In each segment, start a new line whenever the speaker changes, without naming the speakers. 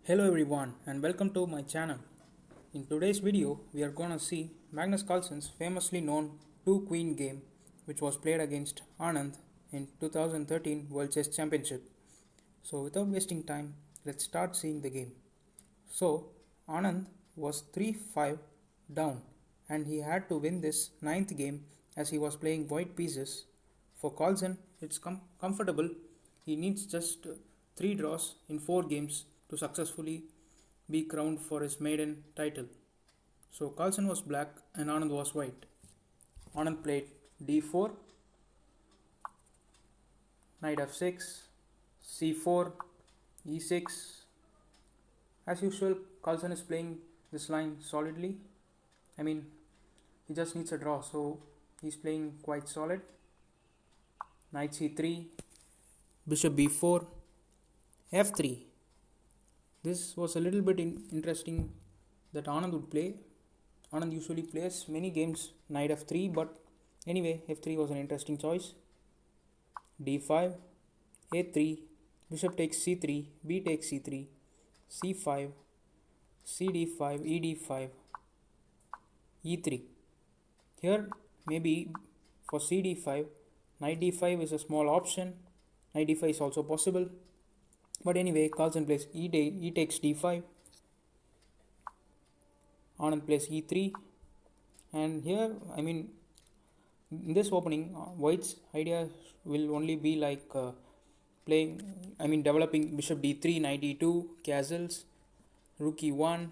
Hello everyone and welcome to my channel. In today's video, we are gonna see Magnus Carlsen's famously known 2 Queen game which was played against Anand in 2013 World Chess Championship. So without wasting time, let's start seeing the game. So Anand was 3-5 down and he had to win this ninth game as he was playing white pieces. For Carlsen, it's comfortable. He needs just 3 draws in 4 games to successfully be crowned for his maiden title. So Carlsen was black and Anand was white. Anand played d4, knight f6, c4, e6. As usual, Carlsen is playing this line solidly. I mean, he just needs a draw, so he's playing quite solid. Knight c3, bishop b4, f3. This was a little bit interesting that Anand would play. Anand usually plays many games knight f3, but anyway, f3 was an interesting choice. d5, a3, bishop takes c3, b takes c3, c5, cd5, ed5, e3. Here, maybe for cd5, knight d5 is a small option. Knight d5 is also possible. But anyway, Carlsen plays e takes d5. Anand plays e3. And here, in this opening, white's idea will only be like developing bishop d3, knight d2, castles, rook e1,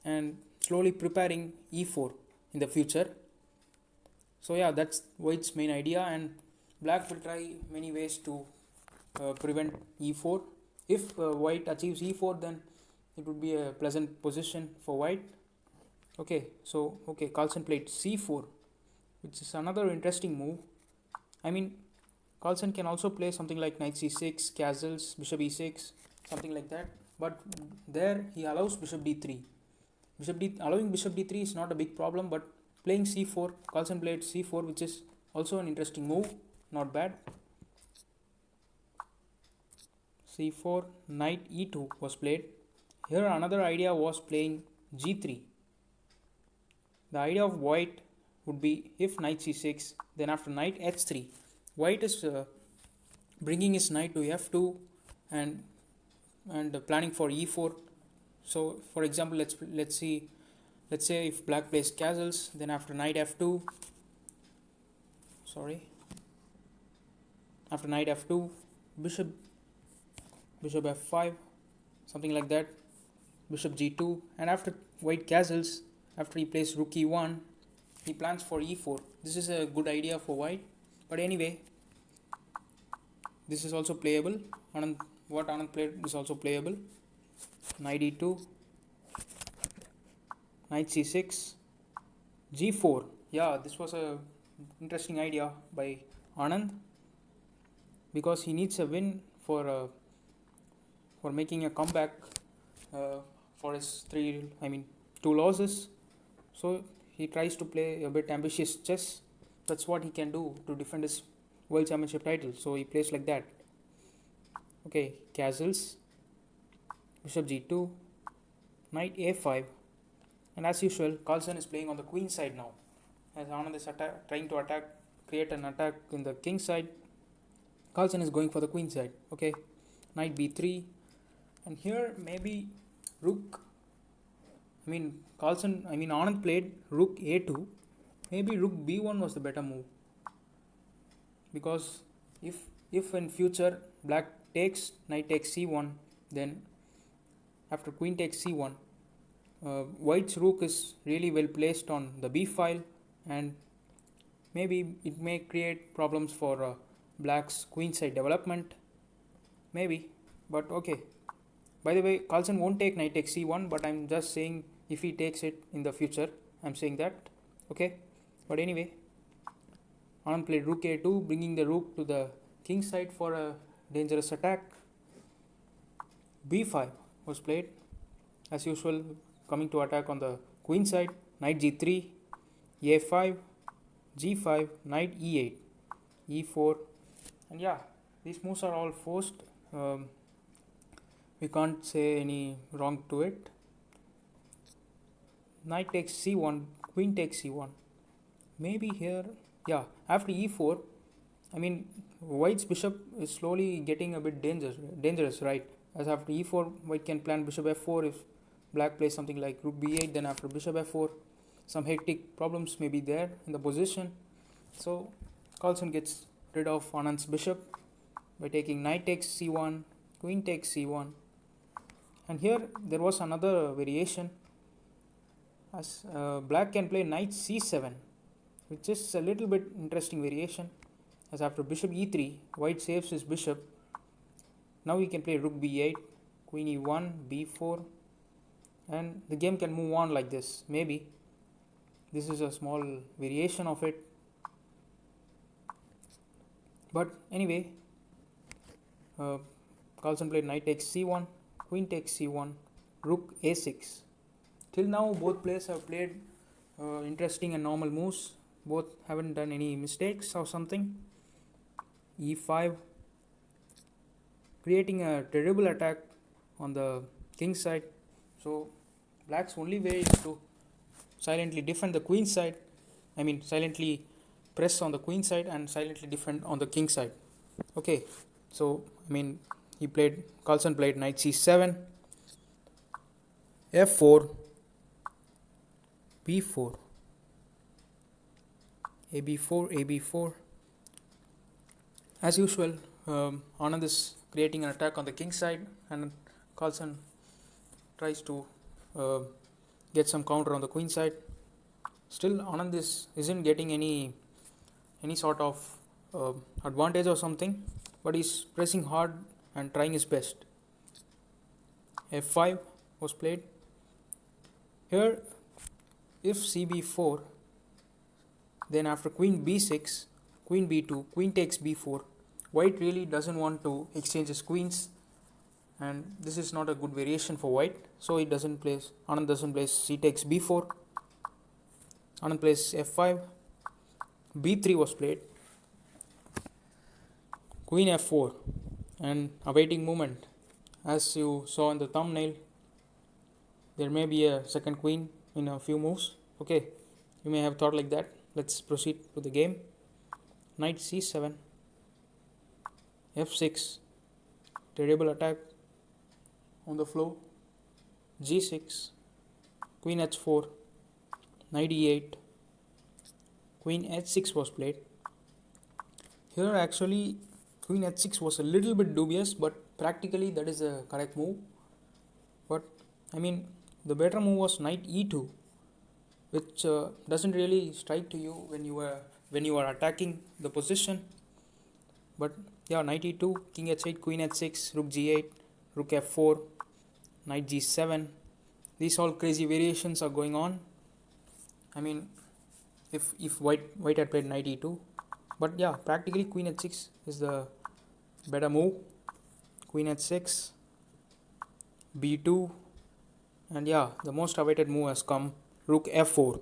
and slowly preparing e4 in the future. So yeah, that's white's main idea, and black will try many ways to prevent e4. If white achieves e4, then it would be a pleasant position for white. Carlsen played c4, which is another interesting move. Carlsen can also play something like knight c6, castles, bishop e6, something like that. But there he allows bishop d3. Allowing bishop d3 is not a big problem, but playing c4, Carlsen played c4, which is also an interesting move, not bad. c4, knight e2 was played. Here another idea was playing g3. The idea of white would be if knight c6, then after knight h3, white is bringing his knight to f2 and planning for e4. So for example, let's say if black plays castles, then after knight f2, after knight f2, bishop f5, something like that, bishop g2, and after white castles, after he plays rook e1, he plans for e4. This is a good idea for white, but anyway, this is also playable. What Anand played is also playable. Knight e2, knight c6, g4. Yeah, this was a interesting idea by Anand because he needs a win for making a comeback for his 2 losses. So he tries to play a bit ambitious chess. That's what he can do to defend his world championship title. So he plays like that. Okay, castles, bishop g2, knight a5, and as usual, Carlsen is playing on the queen side now. As Anand is trying to create an attack in the king side, Carlsen is going for the queen side. Okay, knight b3, and here maybe rook. Anand played rook a2. Maybe rook b1 was the better move, because if in future black takes, knight takes c1, then after queen takes c1, white's rook is really well placed on the b file, and maybe it may create problems for black's queenside development. Maybe, but okay. By the way, Carlsen won't take knight takes c1, but I'm just saying if he takes it in the future, I'm saying that. Okay, but anyway, Anand played rook a2, bringing the rook to the king side for a dangerous attack. b5 was played, as usual, coming to attack on the queen side. Knight g3, a5, g5, knight e8, e4, and yeah, these moves are all forced. We can't say any wrong to it. Knight takes c1, queen takes c1. Maybe here, yeah, after e4, I mean, white's bishop is slowly getting a bit dangerous, right? As after e4, white can plan bishop f4 if black plays something like rook b8, then after bishop f4, some hectic problems may be there in the position. So Carlsen gets rid of Anand's bishop by taking knight takes c1, queen takes c1. And here there was another variation, as black can play knight c7, which is a little bit interesting variation, as after bishop e3, white saves his bishop. Now he can play rook b8, queen e1, b4, and the game can move on like this. Maybe this is a small variation of it, but anyway, Carlsen played knight takes c1, queen takes c1, rook a6. Till now both players have played interesting and normal moves. Both haven't done any mistakes or something. e5, creating a terrible attack on the king side. So black's only way is to silently defend the queen side. I mean, silently press on the queen side and silently defend on the king side. Okay, so I mean, Carlsen played knight c7, f4, b4, ab4, ab4. As usual, Anand is creating an attack on the king side, and Carlsen tries to get some counter on the queen side. Still, Anand isn't getting any sort of advantage or something, but he's pressing hard and trying his best. f5 was played. Here, if cb4, then after queen b6, queen b2, queen takes b4, white really doesn't want to exchange his queens, and this is not a good variation for white, so Anand doesn't place c takes b4. Anand plays f5, b3 was played, queen f4, and awaiting movement. As you saw in the thumbnail, there may be a second queen in a few moves. Okay, you may have thought like that. Let's proceed to the game. Knight c7, f6, terrible attack on the flow, g6, queen h4, knight e8, queen h6 was played. Here actually queen h6 was a little bit dubious, but practically that is a correct move. But I mean, the better move was knight e2, which doesn't really strike to you when you are attacking the position. But yeah, knight e2, king h8, queen h6, rook g8, rook f4, knight g7. These all crazy variations are going on. I mean, if white had played knight e2, but yeah, practically queen h6 is the better move. Queen h6, b2, and yeah, the most awaited move has come, rook f4,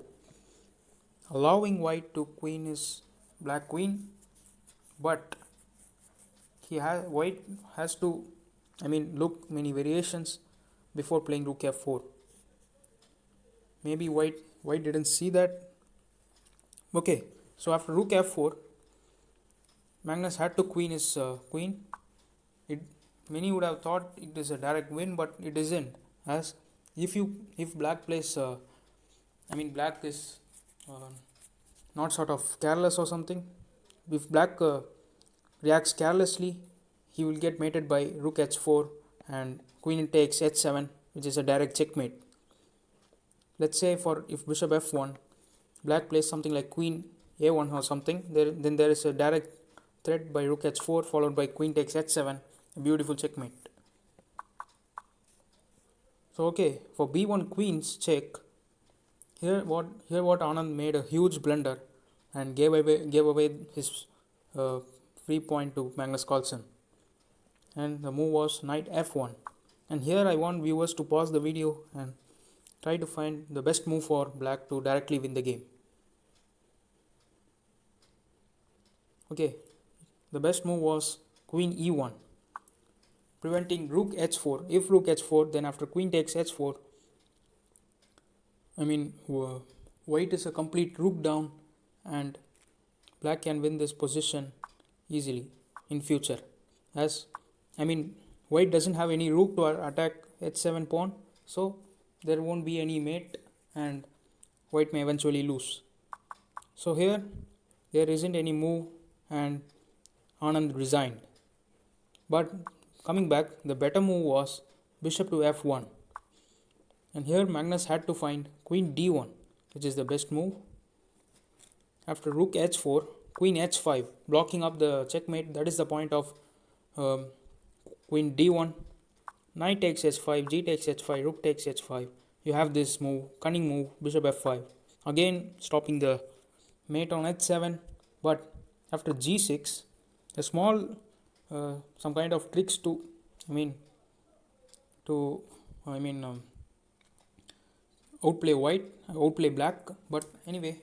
allowing white to queen his black queen, but white has to look many variations before playing rook f4. Maybe white didn't see that. Okay, so after rook f4, Magnus had to queen his queen. Many would have thought it is a direct win, but it isn't. As if black plays, black is not sort of careless or something. If black reacts carelessly, he will get mated by rook h4 and queen takes h7, which is a direct checkmate. Let's say if bishop f1, black plays something like queen a1 or something, then there is a direct threat by rook h4 followed by queen takes h7, a beautiful checkmate. So okay, for b1 queens check, here what Anand made a huge blunder and gave away his free point to Magnus Carlsen, and the move was knight f1. And here I want viewers to pause the video and try to find the best move for black to directly win the game. Okay, the best move was queen e1. preventing rook h4. If rook h4, then after queen takes h4, I mean, white is a complete rook down, and black can win this position easily in future. As I mean, white doesn't have any rook to attack h7 pawn, so there won't be any mate, and white may eventually lose. So here there isn't any move, and Anand resigned. But coming back, the better move was bishop to f1. And here Magnus had to find queen d1, which is the best move. After rook h4, queen h5, blocking up the checkmate. That is the point of queen d1. Knight takes h5, g takes h5, rook takes h5. You have this move, cunning move, bishop f5. Again stopping the mate on h7. But after g6, a small some kind of tricks to outplay white, outplay black. But anyway,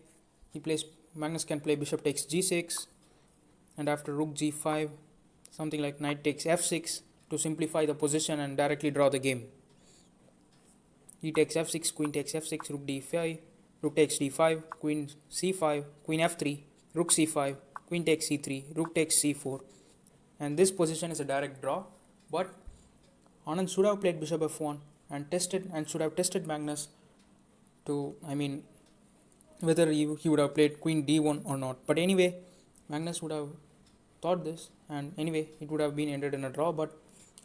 Magnus can play bishop takes g6, and after rook g5, something like knight takes f6 to simplify the position and directly draw the game. E takes f6, queen takes f6, rook d5, rook takes d5, queen c5, queen f3, rook c5, queen takes c3, rook takes c4, and this position is a direct draw. But Anand should have played bishop f1 and should have tested Magnus to whether he would have played queen d1 or not. But anyway, Magnus would have thought this, and anyway it would have been ended in a draw. But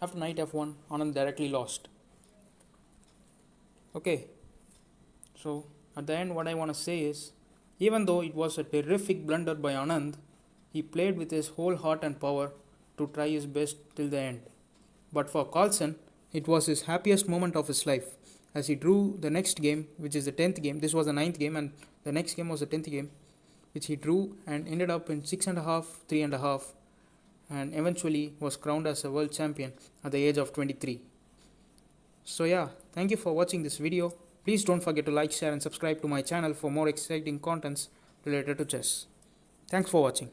after knight f1, Anand directly lost. Okay, so at the end what I want to say is, even though it was a terrific blunder by Anand, he played with his whole heart and power to try his best till the end. But for Carlsen, it was his happiest moment of his life, as he drew the next game, which is the 10th game. This was the 9th game, and the next game was the 10th game, which he drew and ended up in 6.5, 3.5, and eventually was crowned as a world champion at the age of 23. So yeah, thank you for watching this video. Please don't forget to like, share and subscribe to my channel for more exciting contents related to chess. Thanks for watching.